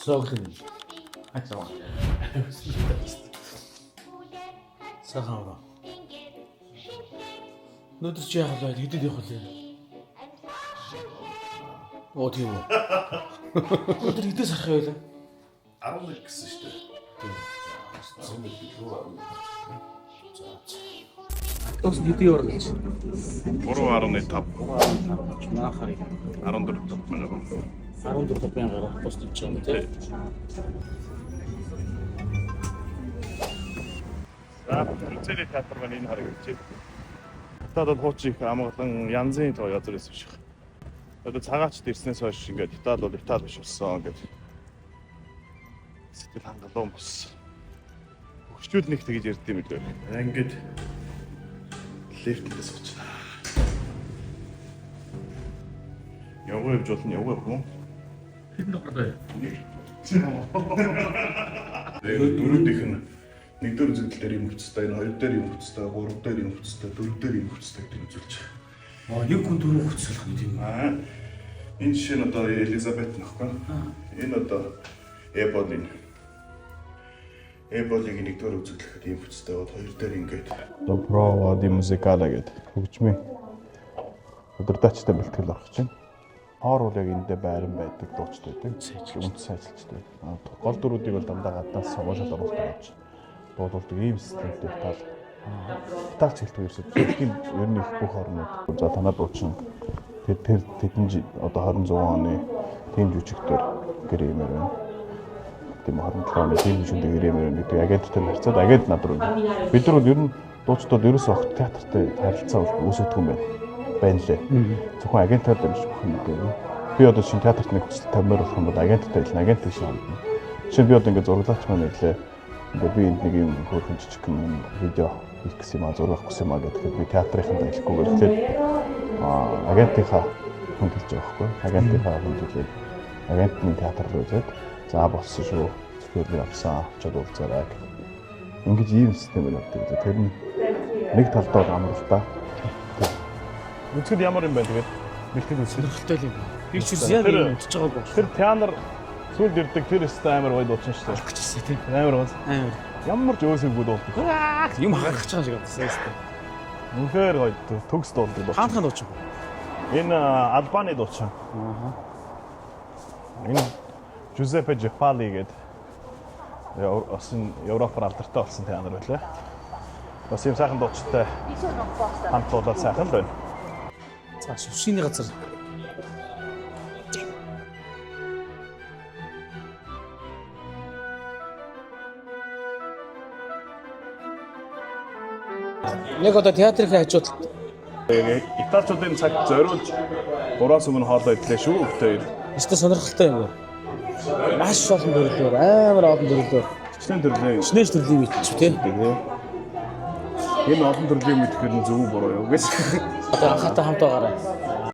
Цоглон. Хацаа. Сахаа. Нүдэр чи яах вэ? Хэдэд явах вэ? Оо тийм үү. Өдөр хэдээс харах байлаа? 11 гэсэн шүү дээ. 11 рүү 11. Тос хэдий орно гэж. 3.5. Маахай. 14 мянга. 14 мянгаар постиж байгаа юм тий. Цэцэрлэг театр маань энэ хараг гэж. Хятадд хуучин их амгалан янзын тоо язар байсан шиг. Одоо цагаачд ирснээс хойш ингээд Хятад бол Итали биш болсон гэдэг. Сэтгэл хангалуун болсон. Хөгчүүд нэг тэгж ярьд юм лээ. Ингээд лифтээс очно. Яваа явж болно, яваа хүн. Хэд нэг гараа. Дөрөв их нь нэгдүгээр үзэгдэл дээр юм хүчтэй, энэ хоёр дээр юм хүчтэй, гурав дээр юм хүчтэй, дөрөв дээр юм хүчтэй гэдэг үзүүлж байгаа. Нэг хүн дөрөв хүчсэлх нь тийм Аа. Энэ жишээ нь одоо Элизабет нөхгүй. Энэ одоо Эболиг нэгдүгээр үзэгдлэхэд юм хүчтэй бод хоёр дээр ингээд Добро ди музикала гэдэг хөгжмийн өдөрдачтай бэлтгэл орох чинь. Хоор бол яг эндээ байран байдаг дуучтай байдаг. Үндэс сайжилчтай. Гол дөрүүдийг бол дандаа гаднаас сонгуульд оруулдаг гэж дуулдаг ийм системтэй тал. Италич хэлдэг ерөөсөө дэлхийн ер нь их бүх орнууд за танаа дуучин тэдэн одоо 26 оны тийм жүжигтэр гэрэмээр байна. Тийм 27 оны тийм жүжигтэр гэрэмээр гэдэг агенттай харьцаад агент над руу. Бид нар бол ер нь дуучдод ерөөсөө огт театртай харилцаа үүсгэдэг юм байна лээ. Зөвхөн агентаар дэмж бүх юм гэдэг. Би одоо шинэ театрт нэг хүсэл тавьмаар болох юм бол агенттай хэлнэ, агент гэж хандна. Жишээ нь би одоо ингээд зурглаач маань ирлээ. Ингээд би энд нэг юм хөөрхөн жижиг юм видео хийх гэсэн юм а зургах гэсэн юм а гэхэд би театрынханд ажиллахгүйгээр тэгээд агентынхаа хүнд хэлж байгаа байхгүй. Агентынхаа хүнд хэлээд агентны театр руу ирээд за болсон шүү. Зөвхөн явсан. Очоод уулзаарай. Ингээд ийм систем байдаг. Тэр нь нэг талдаа амар л да. Үзэхэд ямар юм бэ тэгээд бэлтгэл сонирхолтой юм. Би ч яг юм үзэж байгааг байна. Тэр театр сүүлд ирдэг тэр өстэй амар гоё дуучин шүү дээ. Гэжсэн тийм. Амар гоё. Амар. Ямар ч өөсөйгүй дуулдаг. Юм харах гэж байгаа шиг байна. Үнэхээр гоё төгс дуулдаг дуучин. Хаанхан дуучин. Энэ Албаны дуучин. Энэ Жузеппе Джефали гэдэг Европоор алдартай болсон театр байлаа. Бас юм сайхан дуучтай хамт дуулаад сайхан байна. За шившиний газар. Яг одоо театрын хажууд Италичуудын цаг зориулж 3-аас өмнө хоолоо идлээ шүү гэдэг. өстой сонирхолтой юм. Маш олон төрлөөр амар олон төрлөөр. Шинэ төрлийн Шинэ төрлийн мэдчих тийм. Энэ олон төрлийн мэдхээр нь зөв буруу юу гэж. Одоо анхаатай хамт байгаарай.